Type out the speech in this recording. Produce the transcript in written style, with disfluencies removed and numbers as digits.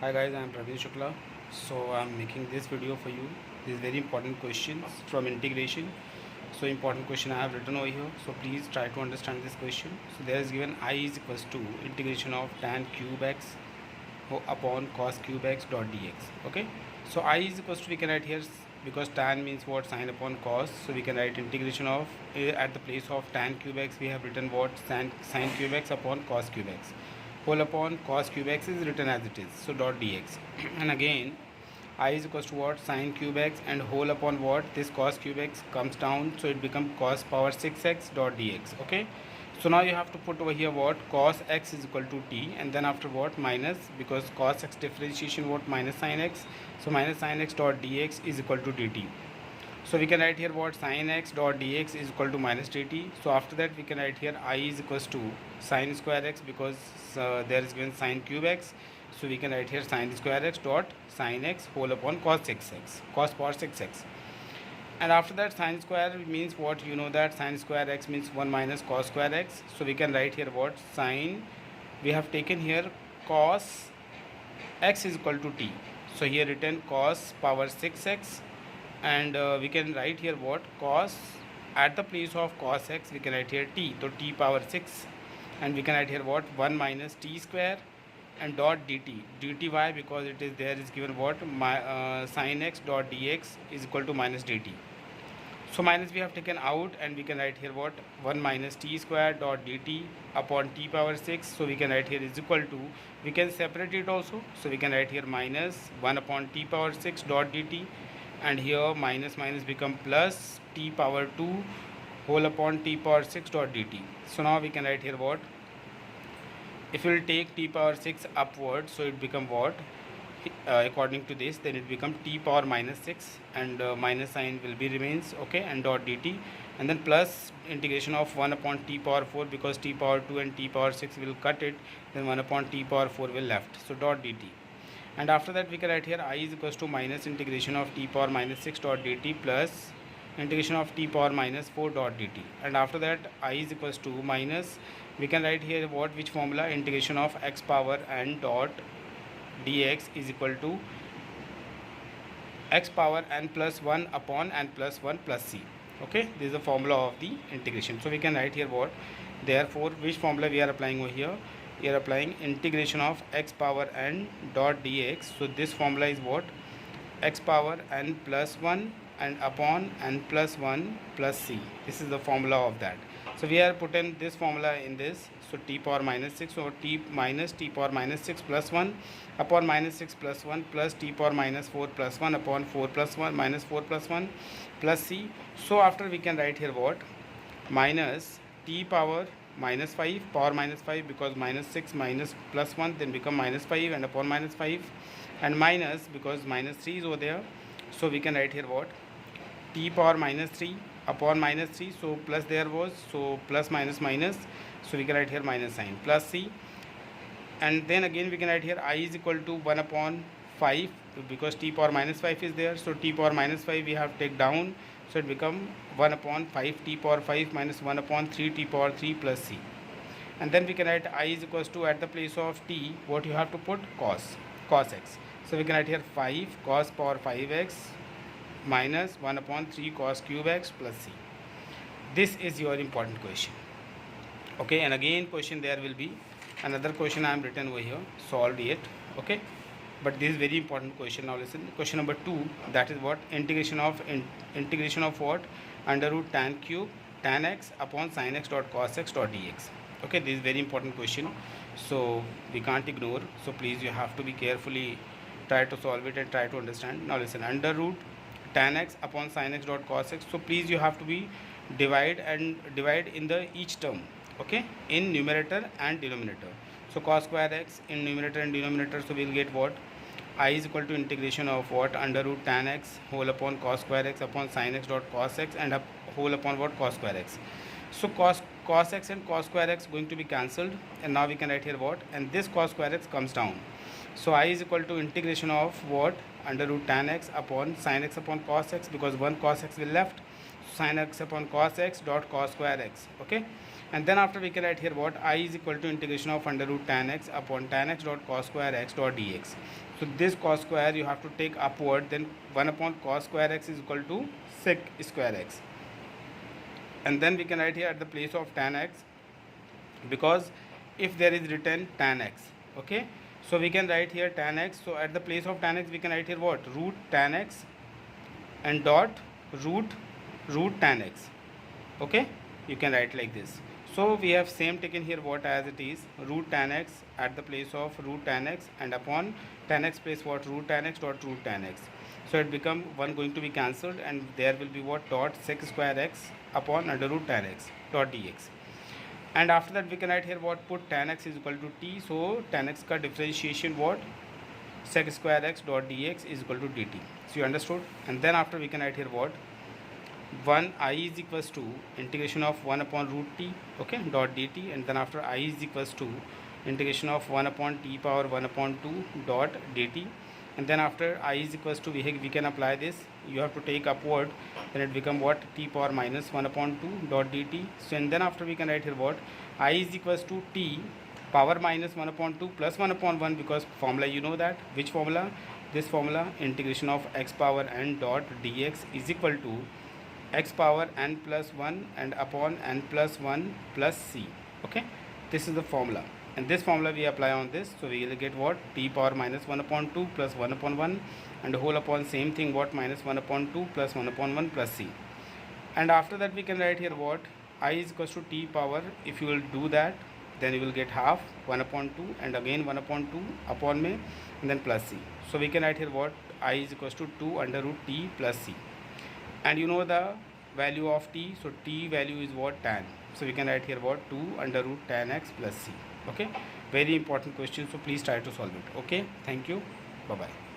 Hi guys, I am Praveen Shukla. So I am making this video for you. These very important questions from integration. So important question I have written over here. So please try to understand this question. So there is given I is equals to integration of tan cube x upon cos cube x dot dx. Okay. So I is equals to, we can write here, because tan means what, sine upon cos. So we can write integration of at the place of tan cube x we have written what, sine cube x upon cos cube x whole upon cos cube x is written as it is, so dot dx. And again I is equals to what, sine cube x and whole upon what, this cos cube x comes down, so it becomes cos power 6x dot dx. Okay, so now you have to put over here what, cos x is equal to t, and then after what, minus, because cos x differentiation what, minus sine x, so minus sine x dot dx is equal to dt. So we can write here what, sin x dot dx is equal to minus dt. So after that we can write here I is equals to sin square x, because there is given sin cube x. So we can write here sin square x dot sin x whole upon cos 6x, cos power 6x. And after that sin square means what, you know that sin square x means 1 minus cos square x. So we can write here what, sin, we have taken here cos x is equal to t. So here written cos power 6x, and we can write here what, cos, at the place of cos x we can write here t, so t power 6, and we can write here what, 1 minus t square and dot dt. Why? Because it is there is given what, sin x dot dx is equal to minus dt. So minus we have taken out, and we can write here what, 1 minus t square dot dt upon t power 6. So we can write here is equal to, we can separate it also, so we can write here minus 1 upon t power 6 dot dt, and here minus minus become plus t power 2 whole upon t power 6 dot dt. So now we can write here what, if we will take t power 6 upward, so it become what, according to this, then it become t power minus 6, and minus sign will be remains, okay, and dot dt, and then plus integration of 1 upon t power 4, because t power 2 and t power 6 will cut it, then 1 upon t power 4 will left, so dot dt. And after that we can write here I is equals to minus integration of t power minus 6 dot dt plus integration of t power minus 4 dot dt. And after that I is equals to minus, we can write here what, which formula, integration of x power n dot dx is equal to x power n plus 1 upon n plus 1 plus c. Okay, this is the formula of the integration. So we can write here what, therefore which formula we are applying over here, we are applying integration of x power n dot dx. So this formula is what, x power n plus 1 and upon n plus 1 plus c. This is the formula of that. So we are putting this formula in this, so t power minus 6 or t minus t power minus 6 plus 1 upon minus 6 plus 1 plus t power minus 4 plus 1 upon 4 plus 1 minus 4 plus 1 plus c. So after we can write here what, minus t power minus 5 power minus 5, because minus 6 minus plus 1 then become minus 5 and upon minus 5, and minus, because minus 3 is over there, so we can write here what, t power minus 3 upon minus 3, so plus there was, so plus minus minus, so we can write here minus sign plus c. And then again we can write here I is equal to 1 upon 5, because t power minus 5 is there, so t power minus 5 we have take down, so it become 1 upon 5 t power 5 minus 1 upon 3 t power 3 plus c. And then we can write I is equals to, at the place of t, what you have to put, cos x. So we can write here 5 cos power 5x minus 1 upon 3 cos cube x plus c. This is your important question. Okay, and again question there will be another question I am written over here, solved yet. Okay, but this is very important question. Now listen, question number 2, that is what, integration of what, under root tan cube tan x upon sin x dot cos x dot dx. Okay, this is very important question, so we can't ignore, so please you have to be carefully try to solve it and try to understand. Now listen, under root tan x upon sin x dot cos x, so please you have to be divide in the each term, okay, in numerator and denominator. So cos square x in numerator and denominator, so we will get what, I is equal to integration of what, under root tan x whole upon cos square x upon sin x dot cos x and whole upon what, cos square x. So cos x and cos square x going to be cancelled, and now we can write here what, and this cos square x comes down. So I is equal to integration of what, under root tan x upon sin x upon cos x, because one cos x will left, sin x upon cos x dot cos square x. Okay, And then after we can write here what I is equal to integration of under root tan x upon tan x dot cos square x dot dx. So this cos square you have to take upward, then 1 upon cos square x is equal to sec square x. And then we can write here at the place of tan x, because if there is written tan x, okay, so we can write here tan x. So at the place of tan x we can write here what, root tan x and dot root tan x, okay, you can write like this. So we have same taken here what as it is, root tan x at the place of root tan x, and upon tan x place what, root tan x dot root tan x. So it become one going to be cancelled, and there will be what, dot sec square x upon under root tan x dot dx. And after that we can write here what, put tan x is equal to t. So tan x ka differentiation what, sec square x dot dx is equal to dt. So you understood. And then after we can write here what, 1 I is equals to integration of 1 upon root t, okay, dot dt. And then after I is equals to integration of 1 upon t power 1 upon 2 dot dt. And then after I is equals to, we can apply this, you have to take upward, then it become what, t power minus 1 upon 2 dot dt. So and then after we can write here what, I is equals to t power minus 1 upon 2 plus 1 upon 1, because formula you know that, which formula, this formula, integration of x power n dot dx is equal to x power n plus 1 and upon n plus 1 plus c, okay, this is the formula. And this formula we apply on this, so we will get what, t power minus 1 upon 2 plus 1 upon 1 and whole upon same thing what, minus 1 upon 2 plus 1 upon 1 plus c. And after that we can write here what, I is equals to t power, if you will do that, then you will get half 1 upon 2 and again 1 upon 2 upon me and then plus c. So we can write here what, I is equals to 2 under root t plus c. And you know the value of t, so t value is what, tan. So we can write here what, 2 under root tan x plus c. Okay, very important question, so please try to solve it. Okay, thank you, bye bye.